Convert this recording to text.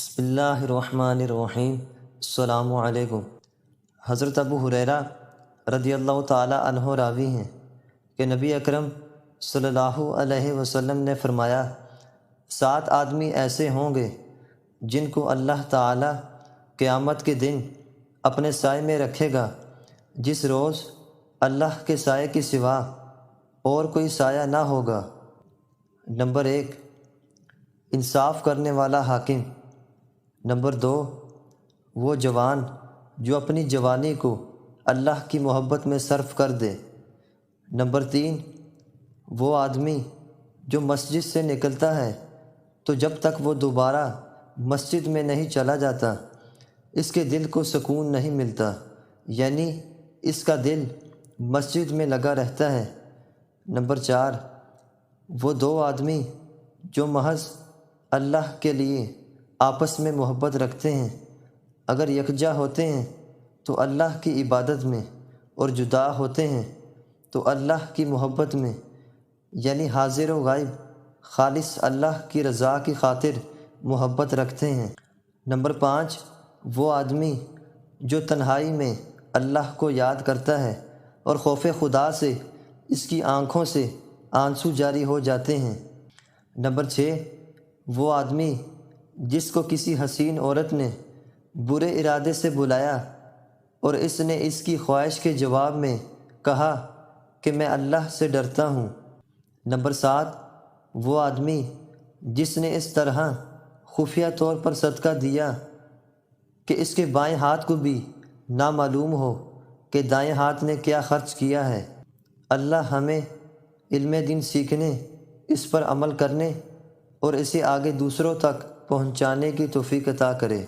بسم اللہ الرحمن الرحیم۔ السلام علیکم۔ حضرت ابو ہریرہ رضی اللہ تعالی عنہ راوی ہیں کہ نبی اکرم صلی اللہ علیہ وسلم نے فرمایا، 7 آدمی ایسے ہوں گے جن کو اللہ تعالی قیامت کے دن اپنے سائے میں رکھے گا، جس روز اللہ کے سائے کے سوا اور کوئی سایہ نہ ہوگا۔ نمبر 1، انصاف کرنے والا حاکم۔ نمبر 2، وہ جوان جو اپنی جوانی کو اللہ کی محبت میں صرف کر دے۔ نمبر 3، وہ آدمی جو مسجد سے نکلتا ہے تو جب تک وہ دوبارہ مسجد میں نہیں چلا جاتا اس کے دل کو سکون نہیں ملتا، یعنی اس کا دل مسجد میں لگا رہتا ہے۔ نمبر 4، وہ 2 آدمی جو محض اللہ کے لیے آپس میں محبت رکھتے ہیں، اگر یکجا ہوتے ہیں تو اللہ کی عبادت میں اور جدا ہوتے ہیں تو اللہ کی محبت میں، یعنی حاضر و غائب خالص اللہ کی رضا کی خاطر محبت رکھتے ہیں۔ نمبر 5، وہ آدمی جو تنہائی میں اللہ کو یاد کرتا ہے اور خوف خدا سے اس کی آنکھوں سے آنسو جاری ہو جاتے ہیں۔ نمبر 6، وہ آدمی جس کو کسی حسین عورت نے برے ارادے سے بلایا اور اس نے اس کی خواہش کے جواب میں کہا کہ میں اللہ سے ڈرتا ہوں۔ نمبر 7، وہ آدمی جس نے اس طرح خفیہ طور پر صدقہ دیا کہ اس کے بائیں ہاتھ کو بھی نہ معلوم ہو کہ دائیں ہاتھ نے کیا خرچ کیا ہے۔ اللہ ہمیں علم دین سیکھنے، اس پر عمل کرنے اور اسے آگے دوسروں تک پہنچانے کی توفیق عطا کرے۔